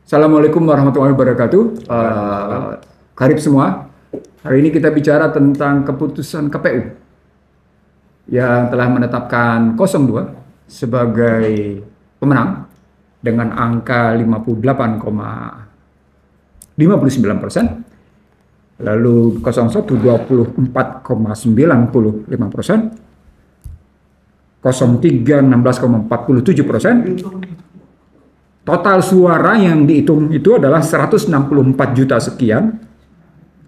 Assalamualaikum warahmatullahi wabarakatuh. Karib semua. Hari ini kita bicara tentang keputusan KPU yang telah menetapkan 02 sebagai pemenang dengan angka 58,59%, lalu 01 24,95%, 03 16,47%. Total suara yang dihitung itu adalah 164 juta sekian,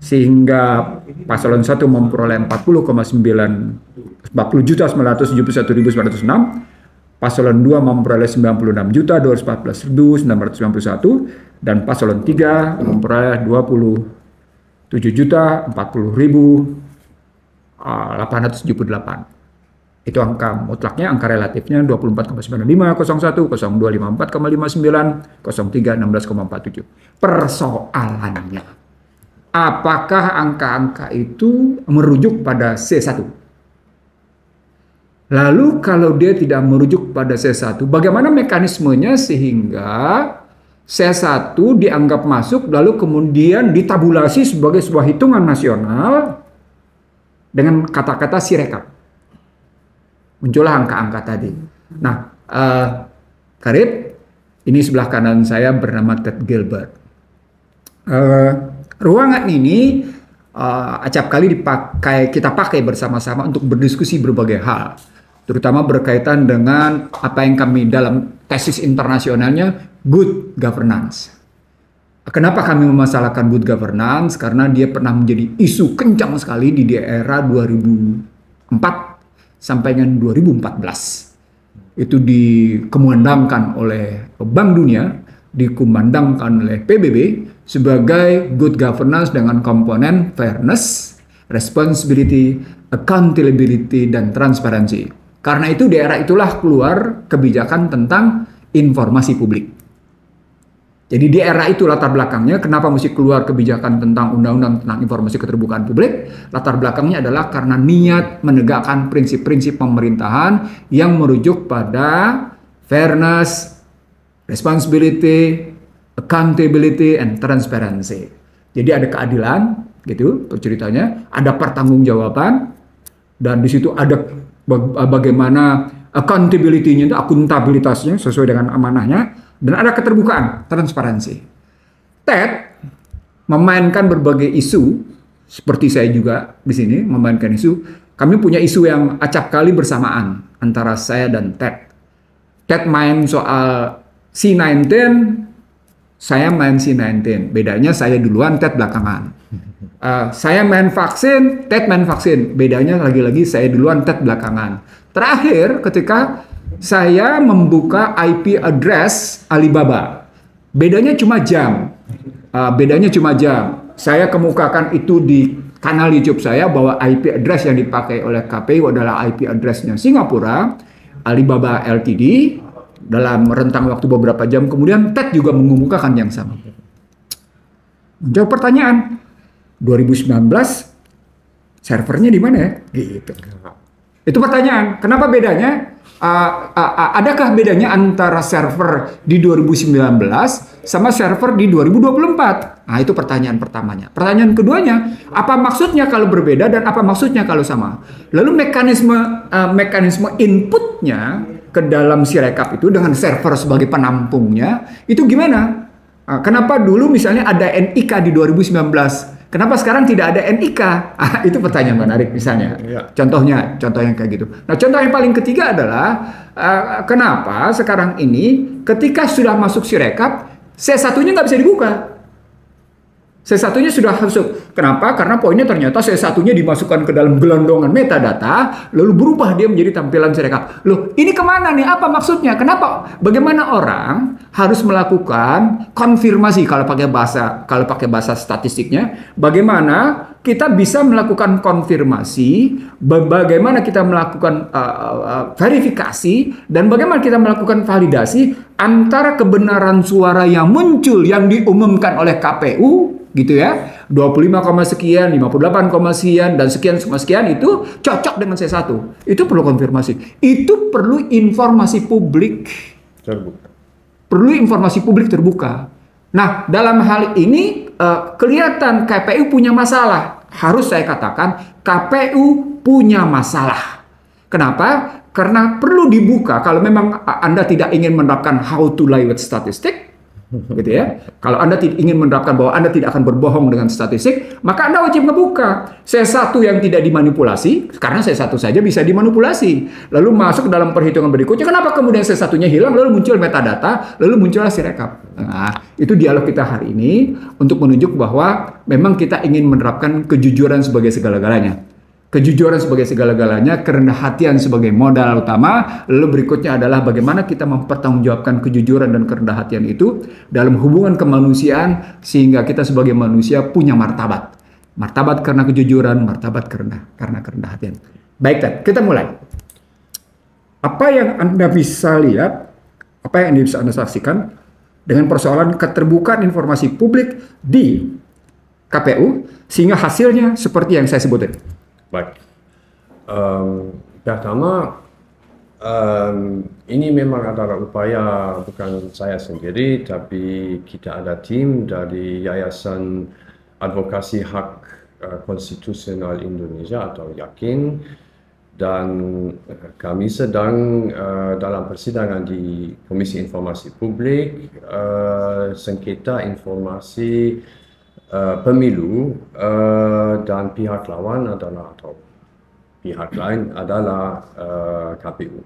sehingga paslon 1 memperoleh 40,971.906, paslon 2 memperoleh 96.214.991, dan paslon 3 memperoleh 27.040.878. Itu angka mutlaknya, angka relatifnya 24,95, 01, 0254,59, 03, 16,47. Persoalannya, apakah angka-angka itu merujuk pada C1? Lalu kalau dia tidak merujuk pada C1, bagaimana mekanismenya sehingga C1 dianggap masuk lalu kemudian ditabulasi sebagai sebuah hitungan nasional dengan kata-kata Sirekap? Muncullah angka-angka tadi. Nah, Karib, ini sebelah kanan saya bernama Ted Gilbert. Ruangan ini acap kali kita pakai bersama-sama untuk berdiskusi berbagai hal, terutama berkaitan dengan apa yang kami dalam tesis internasionalnya good governance. Kenapa kami memasalahkan good governance? Karena dia pernah menjadi isu kencang sekali di era 2004 sampai dengan 2014. Itu dikumandangkan oleh Bank Dunia, dikumandangkan oleh PBB sebagai good governance dengan komponen fairness, responsibility, accountability, dan transparansi. Karena itu di era itulah keluar kebijakan tentang informasi publik. Jadi di era itu latar belakangnya kenapa mesti keluar kebijakan tentang undang-undang tentang informasi keterbukaan publik. Latar belakangnya adalah karena niat menegakkan prinsip-prinsip pemerintahan yang merujuk pada fairness, responsibility, accountability, and transparency. Jadi ada keadilan, gitu ceritanya, ada pertanggungjawaban, dan di situ ada bagaimana accountability-nya, akuntabilitasnya sesuai dengan amanahnya. Dan ada keterbukaan, transparansi. TED memainkan berbagai isu, seperti saya juga di sini memainkan isu. Kami punya isu yang acap kali bersamaan antara saya dan TED. TED main soal C19, saya main C19. Bedanya saya duluan, TED belakangan. Saya main vaksin, TED main vaksin. Bedanya lagi-lagi saya duluan, TED belakangan. Terakhir ketika saya membuka IP address Alibaba. Bedanya cuma jam. Saya kemukakan itu di kanal YouTube saya bahwa IP address yang dipakai oleh KPU adalah IP addressnya Singapura, Alibaba Ltd. Dalam rentang waktu beberapa jam kemudian, TED juga mengemukakan yang sama. Menjawab pertanyaan, 2019 servernya di mana ya? Gitu. Itu pertanyaan. Kenapa bedanya? Adakah bedanya antara server di 2019 sama server di 2024? Nah, itu pertanyaan pertamanya. Pertanyaan keduanya, apa maksudnya kalau berbeda dan apa maksudnya kalau sama? Lalu mekanisme inputnya ke dalam Sirekap itu dengan server sebagai penampungnya itu gimana? Kenapa dulu misalnya ada NIK di 2019? Kenapa sekarang tidak ada NIK? Itu pertanyaan menarik misalnya. Contohnya kayak gitu. Nah, contoh yang paling ketiga adalah kenapa sekarang ini ketika sudah masuk Sirekap, C1-nya nggak bisa dibuka. C1-nya sudah masuk. Kenapa? Karena poinnya ternyata C1-nya dimasukkan ke dalam gelondongan metadata, lalu berubah dia menjadi tampilan Sirekap. Loh, ini kemana nih? Apa maksudnya? Kenapa? Bagaimana orang harus melakukan konfirmasi kalau pakai bahasa statistiknya? Bagaimana kita bisa melakukan konfirmasi? Bagaimana kita melakukan verifikasi? Dan bagaimana kita melakukan validasi antara kebenaran suara yang muncul yang diumumkan oleh KPU? Gitu ya, 25, sekian, 58, sekian, dan sekian itu cocok dengan C1. Itu perlu konfirmasi. Itu perlu informasi publik terbuka. Nah, dalam hal ini kelihatan KPU punya masalah. Harus saya katakan KPU punya masalah. Kenapa? Karena perlu dibuka kalau memang Anda tidak ingin menerapkan how to lie with statistic, gitu ya. Kalau Anda ingin menerapkan bahwa Anda tidak akan berbohong dengan statistik, maka Anda wajib membuka C1 yang tidak dimanipulasi, karena C1 saja bisa dimanipulasi. Lalu masuk ke dalam perhitungan berikutnya, kenapa kemudian C1-nya hilang, lalu muncul metadata, lalu muncullah Sirekap. Nah, itu dialog kita hari ini untuk menunjuk bahwa memang kita ingin menerapkan kejujuran sebagai segala-galanya. Kejujuran sebagai segala-galanya, kerendahan hatian sebagai modal utama, lalu berikutnya adalah bagaimana kita mempertanggungjawabkan kejujuran dan kerendahan hatian itu dalam hubungan kemanusiaan sehingga kita sebagai manusia punya martabat. Martabat karena kejujuran, martabat karena kerendahan hatian. Baik, Ted, kita mulai. Apa yang Anda bisa lihat, apa yang bisa Anda saksikan dengan persoalan keterbukaan informasi publik di KPU sehingga hasilnya seperti yang saya sebutin? Baik. Pertama, ini memang adalah upaya bukan saya sendiri, tapi kita ada tim dari Yayasan Advokasi Hak Konstitusional Indonesia atau YAKIN, dan kami sedang dalam persidangan di Komisi Informasi Publik, sengketa informasi pemilu, dan pihak lawan adalah atau pihak lain adalah KPU.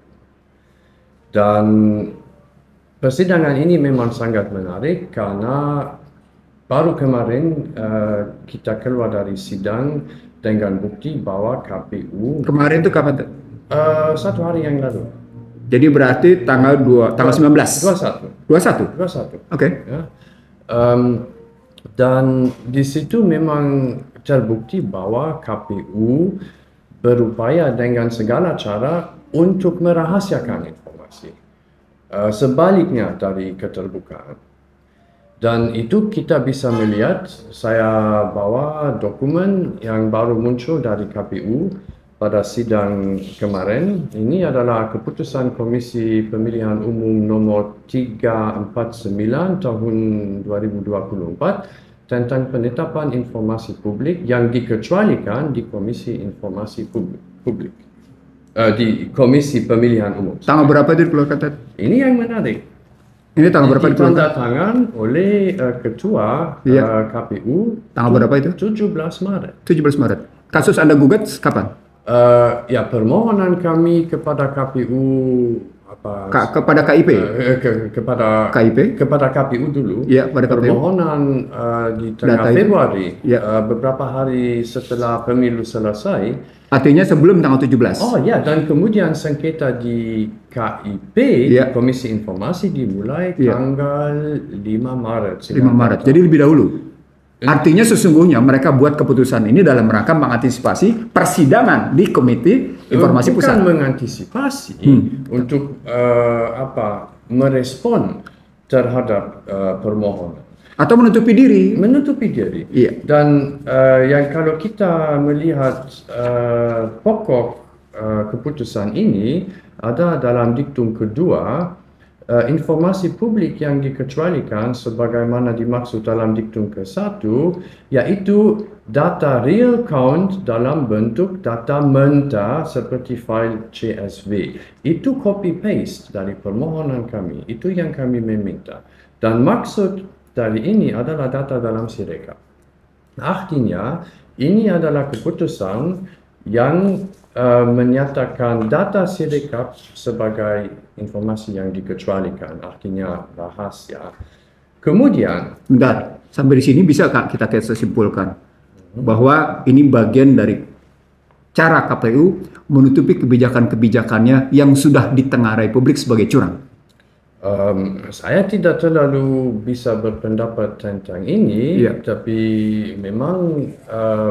Dan persidangan ini memang sangat menarik karena baru kemarin kita keluar dari sidang dengan bukti bahwa KPU. Kemarin itu kapan? 1 hari yang lalu. Jadi berarti tanggal 19. 21. Oke. Ya. Dan di situ memang terbukti bahwa KPU berupaya dengan segala cara untuk merahasiakan informasi. Sebaliknya dari keterbukaan. Dan itu kita bisa melihat, saya bawa dokumen yang baru muncul dari KPU pada sidang kemarin. Ini adalah keputusan Komisi Pemilihan Umum nomor 349 tahun 2024 tentang penetapan informasi publik yang dikecualikan di Komisi Informasi Publik. Di Komisi Pemilihan Umum. Tanggal berapa itu dikeluarkan? Ini yang menarik. Ini tanggal berapa dikeluarkan? Tanda tangan oleh Ketua KPU. Tanggal berapa itu? 17 Maret. 17 Maret. Kasus Anda gugat kapan? Ya, permohonan kami kepada KPU kepada KIP? Kepada KPU dulu. Ya, pada KPU. Permohonan di tengah Februari, beberapa hari setelah pemilu selesai. Artinya sebelum tanggal 17. Oh ya, dan kemudian sengketa di KIP, Komisi Informasi dimulai tanggal 5 Maret. 5 Maret. Jadi lebih dahulu. Artinya sesungguhnya mereka buat keputusan ini dalam rangka mengantisipasi persidangan di Komite Informasi Pusat. Bukan mengantisipasi untuk merespon terhadap permohonan. Atau menutupi diri. Menutupi diri. Iya. Dan yang kalau kita melihat pokok keputusan ini ada dalam diktum kedua, informasi publik yang dikecualikan sebagaimana dimaksud dalam diktum ke-1, yaitu data real count dalam bentuk data mentah seperti file CSV. Itu copy-paste dari permohonan kami. Itu yang kami meminta. Dan maksud dari ini adalah data dalam Sirekap. Artinya, ini adalah keputusan yang menyatakan data Sirekap sebagai informasi yang dikecualikan, artinya rahasia. Kemudian, bentar, sampai di sini bisa Kak kita simpulkan bahwa ini bagian dari cara KPU menutupi kebijakan-kebijakannya yang sudah ditengarai publik sebagai curang. Saya tidak terlalu bisa berpendapat tentang ini, tapi memang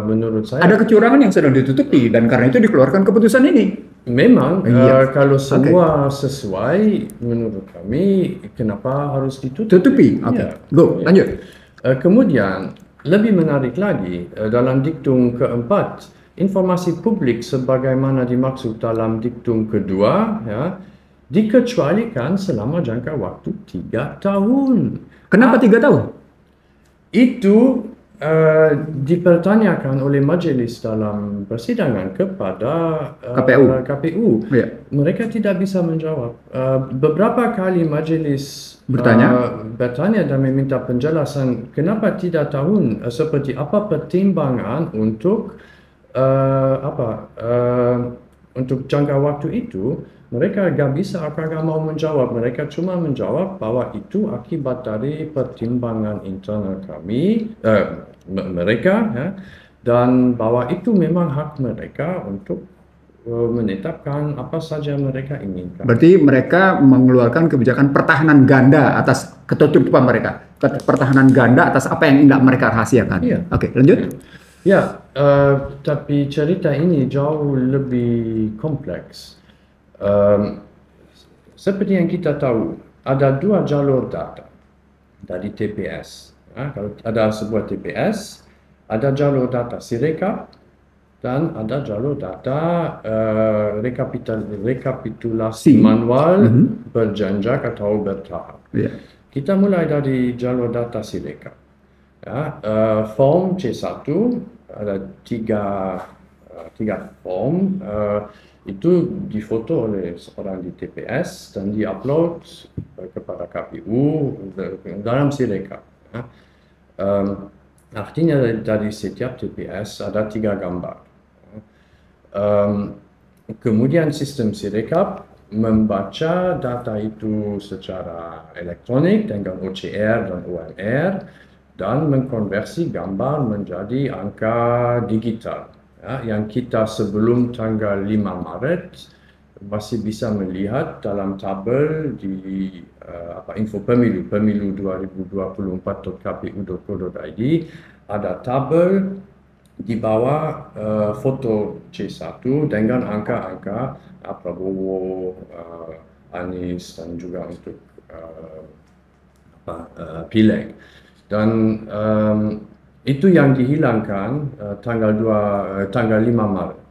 menurut saya ada kecurangan yang sedang ditutupi dan karena itu dikeluarkan keputusan ini. Memang kalau semua sesuai menurut kami, kenapa harus ditutupi? Go, lanjut. Kemudian lebih menarik lagi dalam diktum keempat, informasi publik sebagaimana dimaksud dalam diktum kedua, dikecualikan selama jangka waktu 3 tahun. Kenapa 3 tahun? Itu dipertanyakan oleh majelis dalam persidangan kepada KPU. Ya. Mereka tidak bisa menjawab. Beberapa kali majelis bertanya dan meminta penjelasan kenapa tidak tahu seperti apa pertimbangan untuk untuk jangka waktu itu. Mereka gak mau menjawab. Mereka cuma menjawab bahwa itu akibat dari pertimbangan internal kami, mereka, ya, dan bahwa itu memang hak mereka untuk menetapkan apa saja mereka inginkan. Berarti mereka mengeluarkan kebijakan pertahanan ganda atas ketertutupan mereka. Pertahanan ganda atas apa yang tidak mereka rahasiakan. Iya. Oke, lanjut. Ya, tapi cerita ini jauh lebih kompleks. Seperti yang kita tahu, ada dua jalur data dari TPS. Kalau ada sebuah TPS, ada jalur data Sirekap dan ada jalur data rekapitulasi manual berjenjang atau bertahap. Yeah. Kita mulai dari jalur data Sirekap. Form C1 ada tiga form. Itu difoto oleh seorang di TPS dan diupload kepada KPU dalam Sirekap. Artinya dari setiap TPS ada 3 gambar. Kemudian sistem Sirekap membaca data itu secara elektronik dengan OCR dan OMR dan mengkonversi gambar menjadi angka digital. Yang kita sebelum tanggal 5 Maret masih bisa melihat dalam tabel di info pemilu 2024.kpu.go.id ada tabel di bawah foto C1 dengan angka-angka Prabowo, Anies dan juga untuk Pileg. Dan itu yang dihilangkan tanggal 5 Maret.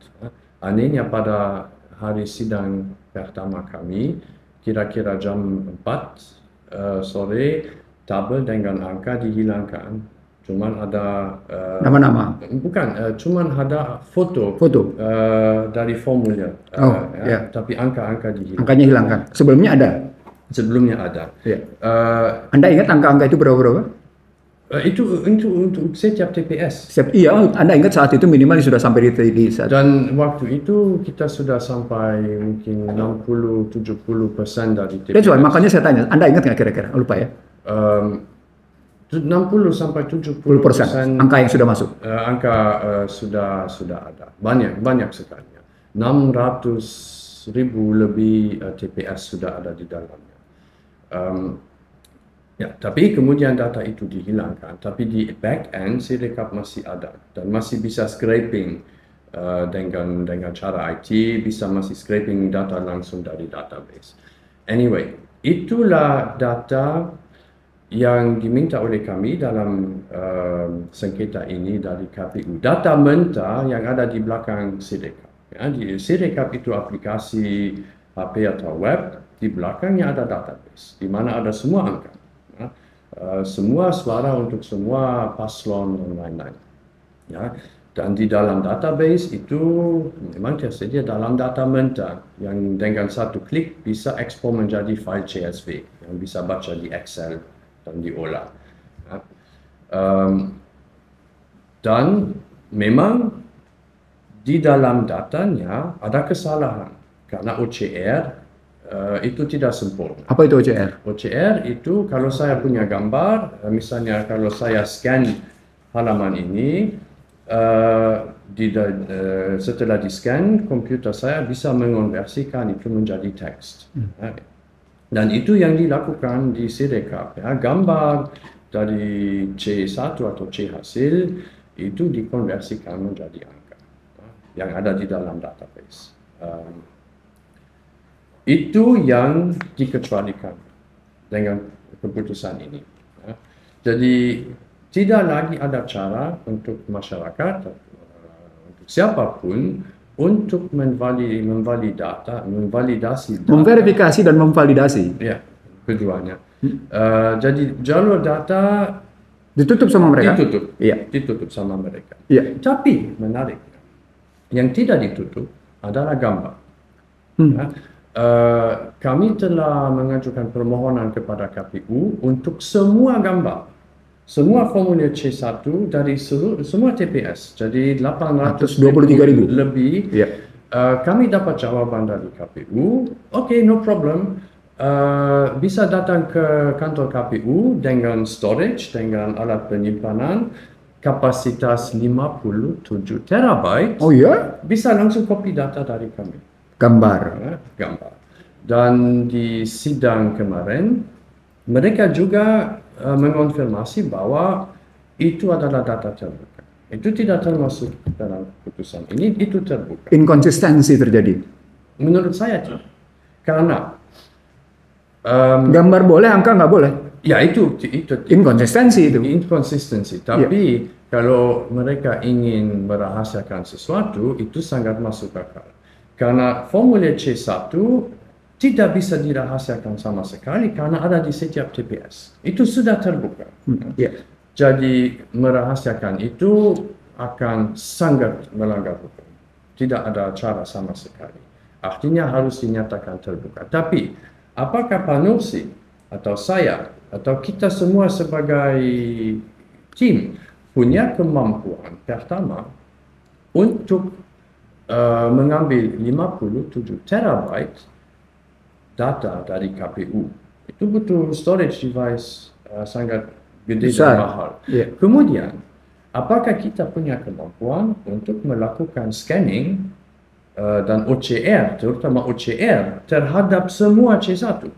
Anehnya pada hari sidang pertama kami, kira-kira jam 4 sore, tabel dengan angka dihilangkan. Cuman ada nama-nama. Bukan, cuman ada foto. Dari formulir. Tapi angka-angka dihilangkan. Angkanya hilangkan. Sebelumnya ada. Ya. Anda ingat angka-angka itu berapa? Itu untuk setiap TPS. Iya, Anda ingat saat itu minimal sudah sampai di saat. Dan waktu itu kita sudah sampai mungkin 60-70% dari TPS. Makanya saya tanya, Anda ingat nggak kira-kira? Lupa ya. 60 sampai 70% angka yang sudah masuk. Angka sudah ada. Banyak sekali. 600.000 lebih TPS sudah ada di dalamnya. Ya, tapi kemudian data itu dihilangkan. Tapi di back end Sirekap masih ada dan masih bisa scraping dengan cara IT, masih scraping data langsung dari database. Anyway, itulah data yang diminta oleh kami dalam sengketa ini dari KPU. Data mentah yang ada di belakang Sirekap. Ya, di Sirekap itu aplikasi HP atau web, di belakangnya ada database, di mana ada semua angka. Semua suara untuk semua paslon dan lain-lain. Ya. Dan di dalam database itu memang tersedia dalam data mentah yang dengan satu klik bisa ekspor menjadi file CSV yang bisa baca di Excel dan diolah. Ya. Dan memang di dalam datanya ada kesalahan karena OCR itu tidak sempurna. Apa itu OCR? OCR itu kalau saya punya gambar, misalnya kalau saya scan halaman ini, setelah di-scan, komputer saya bisa mengonversikan itu menjadi teks. Dan itu yang dilakukan di Sirekap. Ya. Gambar dari C1 atau C hasil itu dikonversikan menjadi angka yang ada di dalam database. Itu yang dikecualikan dengan keputusan ini. Jadi tidak lagi ada cara untuk masyarakat, untuk siapapun, untuk memvalidasi data. Memverifikasi dan memvalidasi. Ya, keduanya. Jadi jalur data Ditutup sama mereka? Ditutup. Iya. Ditutup sama mereka. Iya. Tapi menarik, yang tidak ditutup adalah gambar. Ya. Kami telah mengajukan permohonan kepada KPU untuk semua gambar, semua formulir C1 dari semua TPS, jadi 823,000 lebih. Ya. Kami dapat jawaban dari KPU, okay, no problem. Bisa datang ke kantor KPU dengan storage, dengan alat penyimpanan, kapasitas 57 terabyte. Oh ya? Bisa langsung copy data dari kami. Gambar. Dan di sidang kemarin, mereka juga mengonfirmasi bahwa itu adalah data terbuka. Itu tidak termasuk dalam keputusan ini, itu terbuka. Inkonsistensi terjadi? Menurut saya tidak. Karena gambar boleh, angka nggak boleh? Ya, itu inkonsistensi itu. Inkonsistensi. Tapi kalau mereka ingin merahasiakan sesuatu, itu sangat masuk akal. Karena formulir C1 tidak bisa dirahasiakan sama sekali karena ada di setiap TPS. Itu sudah terbuka. Jadi merahasiakan itu akan sangat melanggar hukum. Tidak ada cara sama sekali. Artinya harus dinyatakan terbuka. Tapi apakah Pak Nursi atau saya atau kita semua sebagai tim punya kemampuan pertama untuk mengambil 57 terabyte data dari KPU. Itu butuh storage device sangat gede dan mahal. Kemudian, apakah kita punya kemampuan untuk melakukan scanning dan OCR, terutama OCR, terhadap semua C1?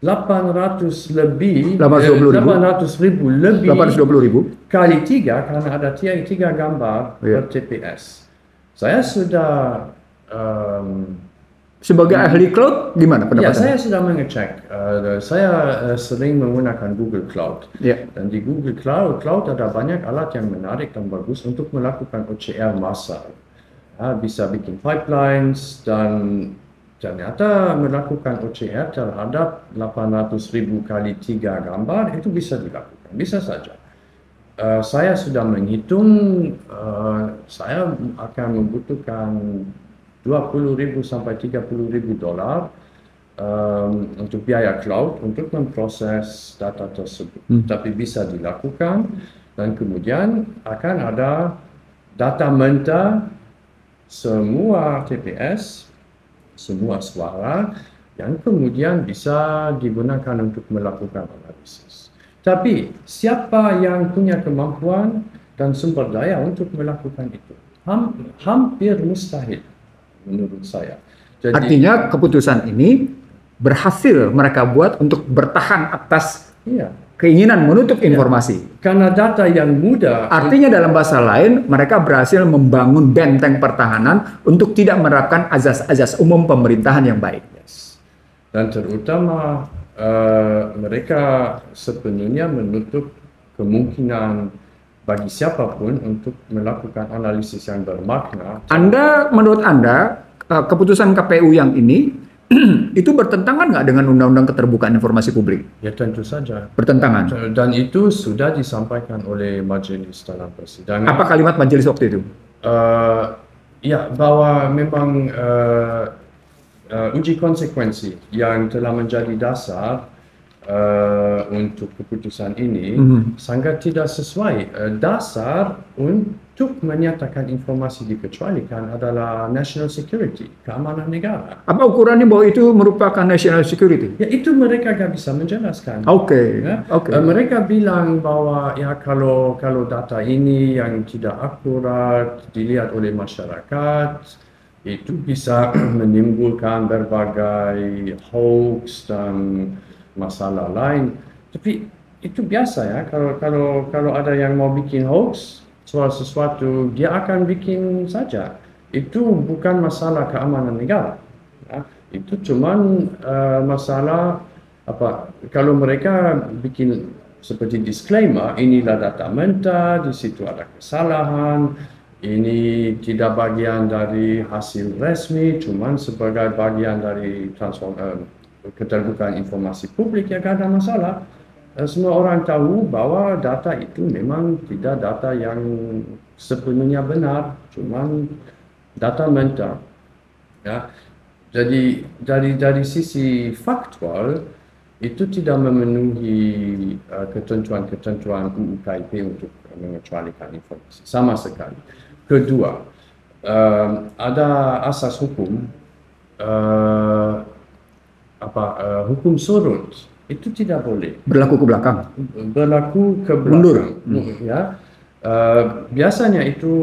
800 lebih, 800,000 lebih, 820,000 kali 3 karena ada 3 gambar per TPS. Saya sudah sebagai ahli cloud gimana pendapatnya? Ya, saya sudah mengecek. Saya sering menggunakan Google Cloud. Dan di Google Cloud ada banyak alat yang menarik dan bagus untuk melakukan OCR massal. Bisa bikin pipelines dan ternyata melakukan OCR terhadap 800,000 kali 3 gambar itu bisa dilakukan, bisa saja. Saya sudah menghitung, saya akan membutuhkan 20.000 sampai 30.000 dolar untuk biaya cloud untuk memproses data tersebut. Tapi bisa dilakukan dan kemudian akan ada data mentah semua TPS, semua suara yang kemudian bisa digunakan untuk melakukan analisis. Tapi siapa yang punya kemampuan dan sumber daya untuk melakukan itu? Hampir mustahil menurut saya. Jadi, artinya keputusan ini berhasil mereka buat untuk bertahan atas keinginan menutup informasi. Karena data yang mudah. Artinya dalam bahasa lain mereka berhasil membangun benteng pertahanan untuk tidak menerapkan azas-azas umum pemerintahan yang baik. Dan terutama mereka sepenuhnya menutup kemungkinan bagi siapapun untuk melakukan analisis yang bermakna. Menurut Anda, keputusan KPU yang ini itu bertentangan nggak dengan Undang-Undang Keterbukaan Informasi Publik? Ya tentu saja. Bertentangan. Dan itu sudah disampaikan oleh majelis dalam persidangan. Apa kalimat majelis waktu itu? Ya, bahwa memang uji konsekuensi yang telah menjadi dasar untuk keputusan ini sangat tidak sesuai. Dasar untuk menyatakan informasi dikecualikan adalah national security, keamanan negara. Apa ukurannya bahwa itu merupakan national security? Ya, itu mereka nggak bisa menjelaskan. Mereka bilang bahwa ya kalau data ini yang tidak akurat dilihat oleh masyarakat, itu bisa menimbulkan berbagai hoax dan masalah lain. Tapi itu biasa ya, kalau ada yang mau bikin hoax soal sesuatu, dia akan bikin saja. Itu bukan masalah keamanan negara. Ya. Itu cuman masalah apa? Kalau mereka bikin seperti disclaimer, inilah data mentah, di situ ada kesalahan. Ini tidak bagian dari hasil resmi, cuman sebagai bagian dari keterbukaan informasi publik, ya tidak ada masalah. semua orang tahu bahwa data itu memang tidak data yang sepenuhnya benar, cuman data mentah. Ya. Jadi dari sisi faktual itu tidak memenuhi ketentuan-ketentuan UU KIP untuk mengecualikan informasi sama sekali. Kedua, ada asas hukum hukum surut itu tidak boleh Berlaku ke belakang. berlaku ke Mundur. belakang. Ya. Biasanya itu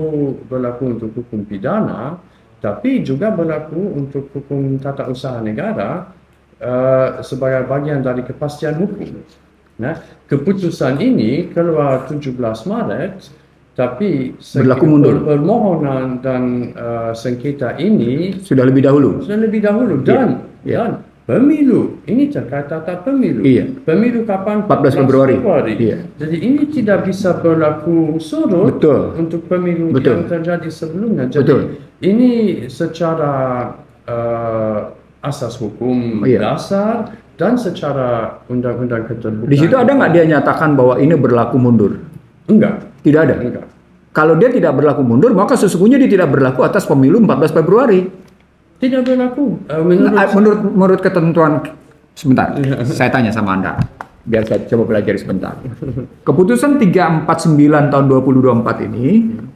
berlaku untuk hukum pidana, tapi juga berlaku untuk hukum tata usaha negara sebagai bagian dari kepastian hukum. Nah, keputusan ini keluar 17 Maret, tapi Berlaku mundur. permohonan dan sengketa ini Sudah lebih dahulu. dan Iya. dan pemilu ini terkait tata pemilu. Iya. Pemilu kapan? 14 Februari. Iya. Jadi ini tidak bisa berlaku surut Betul. untuk pemilu Betul. yang terjadi sebelumnya. Jadi Betul. ini secara asas hukum Iya. dasar dan secara undang-undang keterbukaan. Di situ ada nggak dia nyatakan bahwa ini berlaku mundur? Enggak. Tidak ada. Enggak. Kalau dia tidak berlaku mundur, maka sesungguhnya dia tidak berlaku atas pemilu 14 Februari. Tidak berlaku. Menurut ketentuan, sebentar, saya tanya sama Anda, biar saya coba pelajari sebentar. Keputusan 349 tahun 2024 ini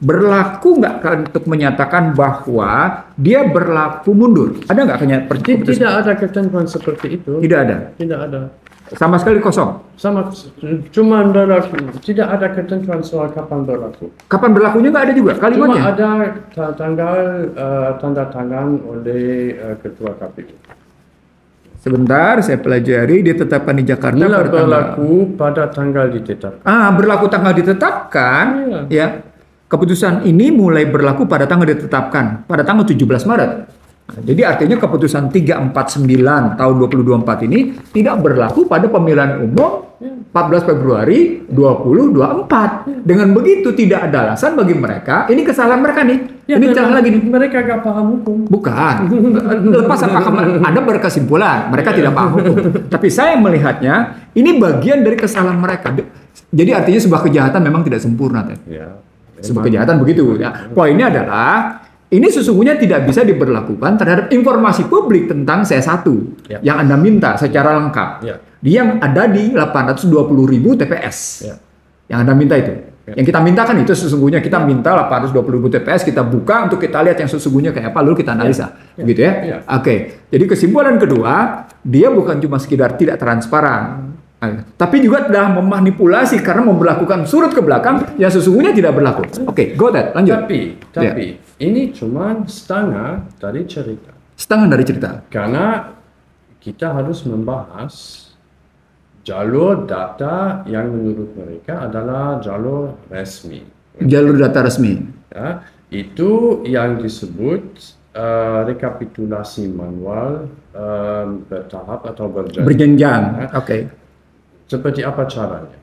berlaku nggak untuk menyatakan bahwa dia berlaku mundur? Ada nggak keputusan? Tidak ada ketentuan seperti itu. Tidak ada. Tidak ada. Sama sekali kosong. Cuma berlaku. Tidak ada ketentuan soal kapan berlaku. Kapan berlakunya nggak ada juga kalimatnya. Cuma ada tanggal tanda tangan oleh Ketua KPU. Sebentar, saya pelajari. Ditetapkan di Jakarta Bila pada berlaku pada tanggal ditetapkan. berlaku tanggal ditetapkan. Iya. Ya. Keputusan ini mulai berlaku pada tanggal ditetapkan pada tanggal 17 Maret. Nah, jadi artinya keputusan 349 tahun 2024 ini tidak berlaku pada pemilihan umum 14 Februari 2024. Dengan begitu tidak ada alasan bagi mereka, ini kesalahan mereka nih. Ini salah lagi nih. Mereka gak paham hukum. Bukan. Lepas apakah Anda berkesimpulan mereka tidak paham hukum. Tapi saya melihatnya ini bagian dari kesalahan mereka. Jadi artinya sebuah kejahatan memang tidak sempurna, Ted. Ya. Sebuah kejahatan begitu. Ya. Poinnya adalah ini sesungguhnya tidak bisa diberlakukan terhadap informasi publik tentang C1 yang Anda minta secara lengkap. Ya. Dia yang ada di 820.000 TPS. Ya. Yang Anda minta itu. Yang kita mintakan itu sesungguhnya kita minta 820.000 TPS, kita buka untuk kita lihat yang sesungguhnya kayak apa, lalu kita analisa. Gitu ya. Oke. Jadi kesimpulan kedua, dia bukan cuma sekedar tidak transparan, tapi juga telah memanipulasi karena memberlakukan surut ke belakang yang sesungguhnya tidak berlaku. Oke, go ahead, lanjut. Tapi ini cuma setengah dari cerita. Setengah dari cerita. Karena kita harus membahas jalur data yang menurut mereka adalah jalur resmi. Jalur data resmi. Ya, itu yang disebut rekapitulasi manual bertahap atau berjenjang. Oke. Seperti apa caranya?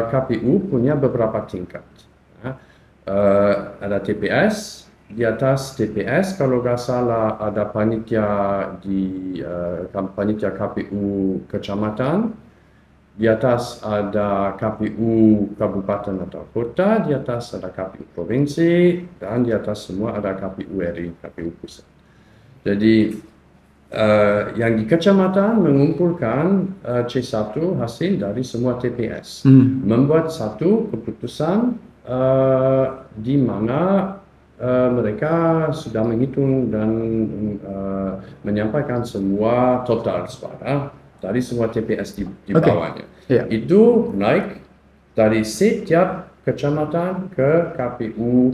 KPU punya beberapa tingkat. Ada TPS, di atas TPS kalau nggak salah ada panitia panitia KPU kecamatan, di atas ada KPU kabupaten atau kota, di atas ada KPU provinsi, dan di atas semua ada KPU RI, KPU pusat. Jadi yang di kecamatan mengumpulkan C1 hasil dari semua TPS, membuat satu keputusan di mana mereka sudah menghitung dan menyampaikan semua total suara dari semua TPS di bawahnya. Itu naik dari setiap kecamatan ke KPU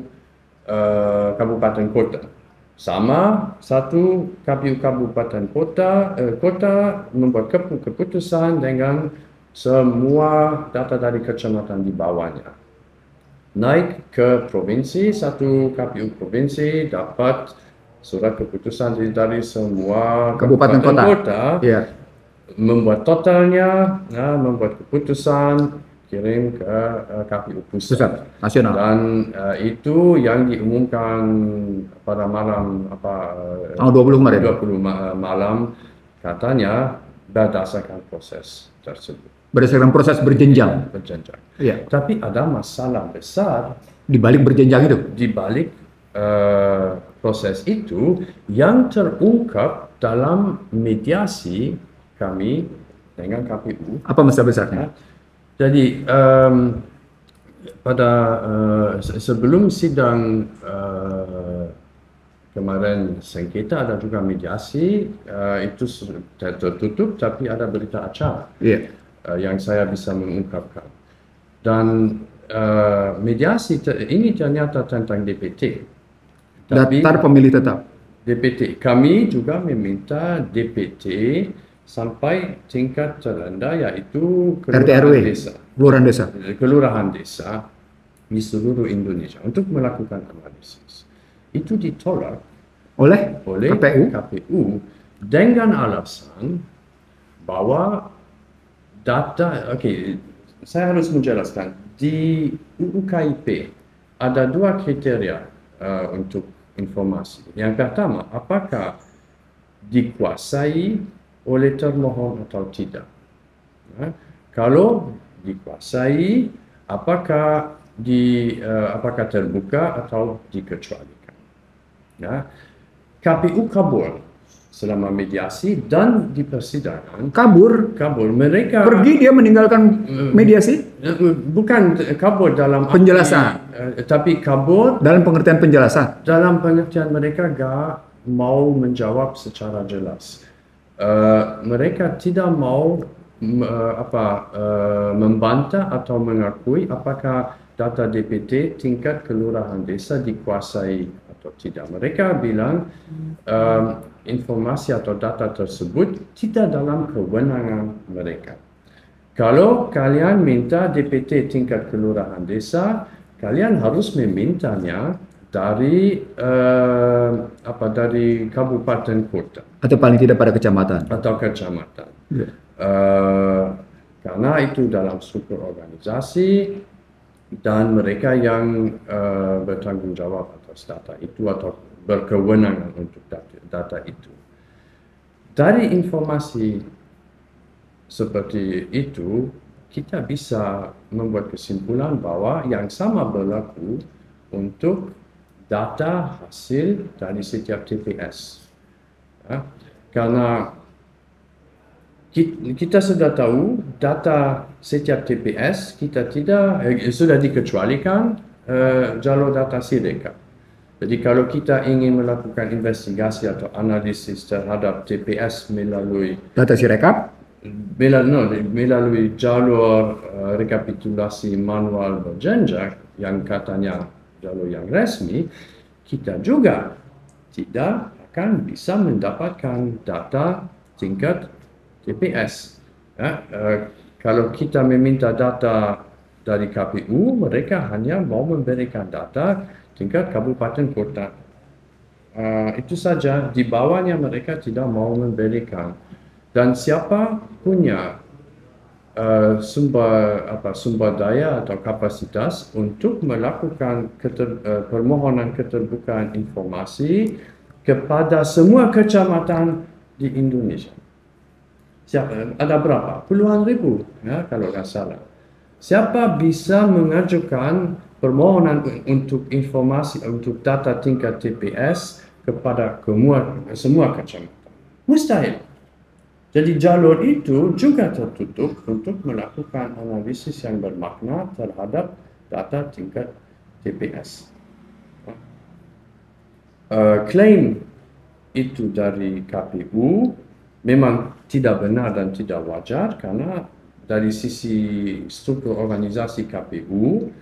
kabupaten kota. Sama satu KPU kabupaten kota membuat keputusan dengan semua data dari kecamatan di bawahnya. Naik ke provinsi, satu KPU provinsi dapat surat keputusan dari semua kabupaten kota, membuat totalnya, membuat keputusan, kirim ke KPU pusat nasional. Dan itu yang diumumkan pada malam tanggal 20 kemarin. 20 malam katanya berdasarkan proses tersebut. Berdasarkan proses berjenjang. berjenjang. Iya. Tapi ada masalah besar Di balik berjenjang itu. di balik proses itu yang terungkap dalam mediasi kami dengan KPU. Apa masalah besarnya? Jadi pada sebelum sidang kemarin sengketa ada juga mediasi, itu sudah tertutup tapi ada berita acara Iya. yang saya bisa mengungkapkan. Dan mediasi ini ternyata tentang DPT. Daftar pemilih tetap. DPT. Kami juga meminta DPT sampai tingkat terendah yaitu RT RW, kelurahan desa. kelurahan desa di seluruh Indonesia untuk melakukan analisis. Itu ditolak Oleh oleh KPU. dengan alasan bahwa data, saya harus menjelaskan, di UU KIP ada dua kriteria untuk informasi. Yang pertama, apakah dikuasai oleh termohon atau tidak. Kalau dikuasai, apakah terbuka atau dikecualikan. KPU kabur selama mediasi dan di persidangan. Kabur. Mereka Pergi dia meninggalkan mediasi. bukan kabur dalam Penjelasan. tapi kabur Dalam pengertian penjelasan. dalam pengertian mereka gak mau menjawab secara jelas. Mereka tidak mau membantah atau mengakui apakah data DPT tingkat kelurahan desa dikuasai atau tidak. Mereka bilang informasi atau data tersebut tidak dalam kewenangan mereka. Kalau kalian minta DPT tingkat kelurahan desa, kalian harus memintanya dari dari kabupaten kota Atau paling tidak pada kecamatan. Ya. Karena itu dalam struktur organisasi dan mereka yang bertanggung jawab atas data itu atau berkewenangan untuk data itu. Dari informasi seperti itu, kita bisa membuat kesimpulan bahwa yang sama berlaku untuk data hasil dari setiap TPS. Karena kita sudah tahu data setiap TPS kita tidak sudah dikecualikan jalur data Sirekap. Jadi kalau kita ingin melakukan investigasi atau analisis terhadap TPS melalui Data Sirekap. melalui jalur rekapitulasi manual berjenjang yang katanya jalur yang resmi, kita juga tidak akan bisa mendapatkan data tingkat TPS. Kalau kita meminta data dari KPU, mereka hanya mau memberikan data tingkat kabupaten kota. Itu saja, di bawahnya mereka tidak mau memberikan. Dan siapa punya sumber daya atau kapasitas untuk melakukan permohonan keterbukaan informasi kepada semua kecamatan di Indonesia. Ada berapa? Puluhan ribu, kalau nggak salah. Siapa bisa mengajukan permohonan untuk informasi untuk data tingkat TPS kepada semua kecamatan? Mustahil. Jadi jalur itu juga tertutup untuk melakukan analisis yang bermakna terhadap data tingkat TPS. Klaim itu dari KPU memang tidak benar dan tidak wajar karena dari sisi struktur organisasi KPU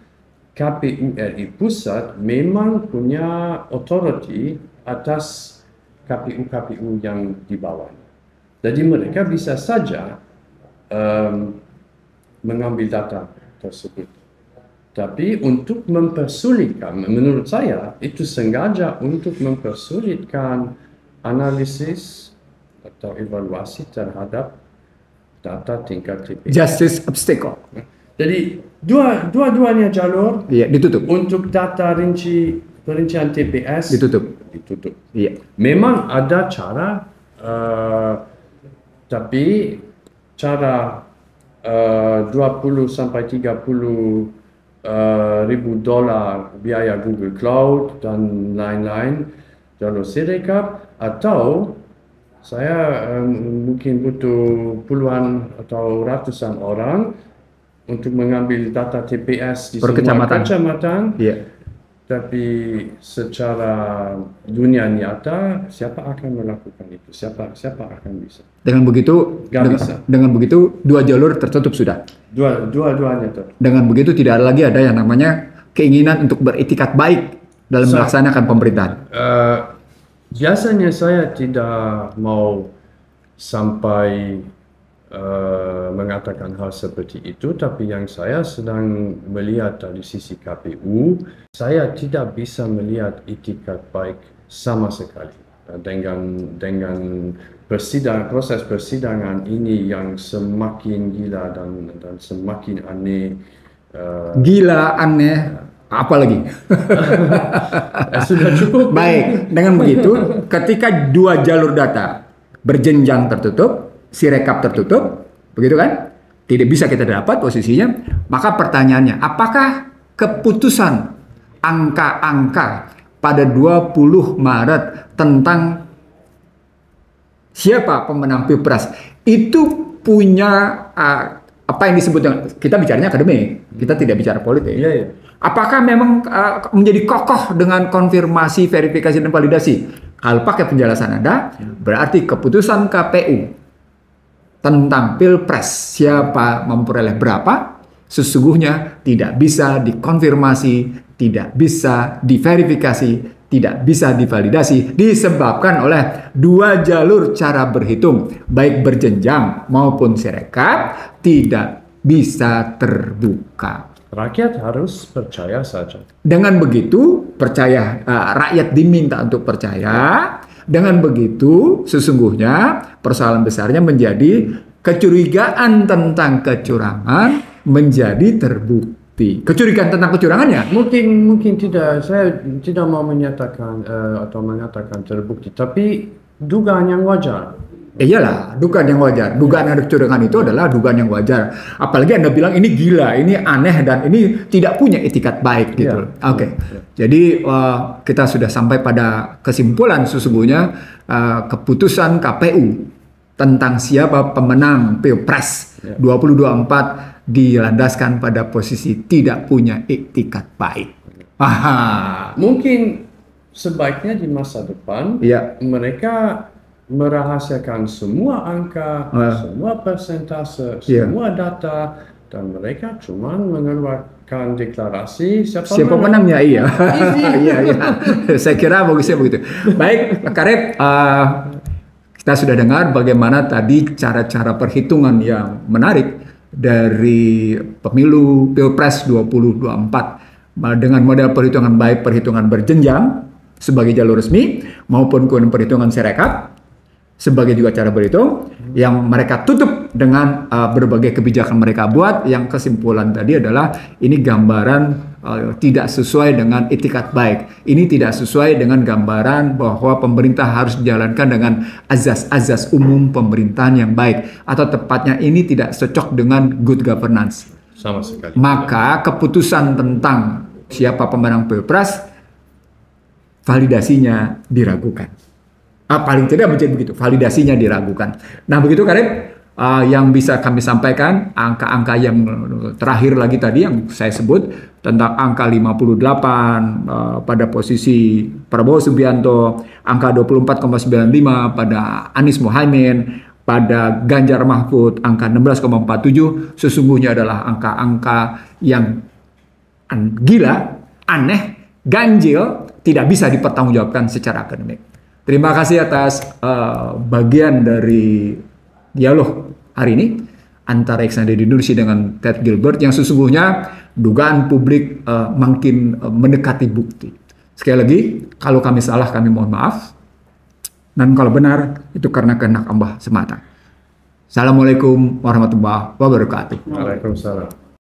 RI Pusat memang punya authority atas KPU yang di bawahnya. Jadi mereka bisa saja mengambil data tersebut. Tapi untuk mempersulitkan, menurut saya itu sengaja untuk mempersulitkan analisis atau evaluasi terhadap data tingkat TPS. Justice obstacle. Jadi dua-duanya jalur ditutup. Untuk data perincian TPS ditutup. Iya. Memang ada cara, tapi cara 20 sampai 30 ribu dolar biaya Google Cloud dan lain-lain jalur Sirekap, atau saya mungkin butuh puluhan atau ratusan orang untuk mengambil data TPS di Per semua kecamatan. kecamatan. Iya. Tapi secara dunia nyata, siapa akan melakukan itu? Siapa akan bisa? Dengan begitu, Nggak bisa. dengan begitu dua jalur tertutup sudah. Dua-duanya tuh. Dengan begitu tidak lagi ada yang namanya keinginan untuk beretikat baik dalam melaksanakan pemerintahan. Biasanya saya tidak mau sampai mengatakan hal seperti itu, tapi yang saya sedang melihat dari sisi KPU, saya tidak bisa melihat itikat baik sama sekali dengan proses persidangan ini yang semakin gila dan semakin aneh. Gila, aneh, apa lagi? Sudah cukup. Baik, dengan begitu, ketika dua jalur data berjenjang tertutup, Sirekap tertutup, begitu kan? Tidak bisa kita dapat posisinya. Maka pertanyaannya, apakah keputusan angka-angka pada 20 Maret tentang siapa pemenang Pilpres itu punya apa yang disebut, kita bicaranya akademik, kita tidak bicara politik. Iya, iya. Apakah memang menjadi kokoh dengan konfirmasi, verifikasi, dan validasi? Kalau pakai penjelasan Anda, berarti keputusan KPU tentang Pilpres siapa memperoleh berapa, sesungguhnya tidak bisa dikonfirmasi, tidak bisa diverifikasi, tidak bisa divalidasi, disebabkan oleh dua jalur cara berhitung, baik berjenjang maupun Sirekap, tidak bisa terbuka. Rakyat harus percaya saja. Dengan begitu, rakyat diminta untuk percaya. Dengan begitu, sesungguhnya persoalan besarnya menjadi kecurigaan tentang kecurangan menjadi terbukti. Kecurigaan tentang kecurangannya Mungkin tidak, saya tidak mau menyatakan atau mengatakan terbukti, tapi dugaan yang wajar. iyalah, dugaan yang wajar. Dugaan ada kecurangan itu adalah dugaan yang wajar. Apalagi Anda bilang ini gila, ini aneh, dan ini tidak punya etikat baik gitu. Ya. Oke. Jadi kita sudah sampai pada kesimpulan sesungguhnya keputusan KPU tentang siapa pemenang Pilpres 2024 dilandaskan pada posisi tidak punya etikat baik. Mungkin sebaiknya di masa depan Iya. mereka merahasiakan semua angka, semua persentase, Iya. semua data, dan mereka cuma mengeluarkan deklarasi siapa Pemenangnya, iya. Iya, iya. Saya kira bagusnya begitu. Baik, Pak Karep, kita sudah dengar bagaimana tadi cara-cara perhitungan yang menarik dari pemilu Pilpres 2024 dengan model perhitungan baik perhitungan berjenjang sebagai jalur resmi maupun perhitungan Sirekap sebagai juga cara berhitung yang mereka tutup dengan berbagai kebijakan mereka buat, yang kesimpulan tadi adalah ini gambaran tidak sesuai dengan etikat baik. Ini tidak sesuai dengan gambaran bahwa pemerintah harus dijalankan dengan azas-azas umum pemerintahan yang baik, atau tepatnya ini tidak cocok dengan good governance. Sama sekali. Maka keputusan tentang siapa pemenang Pilpres validasinya diragukan. Paling tidak menjadi begitu, validasinya diragukan. Nah begitu Karep, yang bisa kami sampaikan, angka-angka yang terakhir lagi tadi yang saya sebut tentang angka 58 pada posisi Prabowo Subianto, angka 24,95 pada Anies Mohaimin, pada Ganjar Mahfud angka 16,47, sesungguhnya adalah angka-angka yang gila, aneh, ganjil, tidak bisa dipertanggungjawabkan secara akademik. Terima kasih atas bagian dari dialog hari ini antara Iksan Deddy Nursi dengan Ted Gilbert yang sesungguhnya dugaan publik makin mendekati bukti. Sekali lagi, kalau kami salah kami mohon maaf, dan kalau benar itu karena kehendak Allah semata. Assalamualaikum warahmatullahi wabarakatuh. Waalaikumsalam.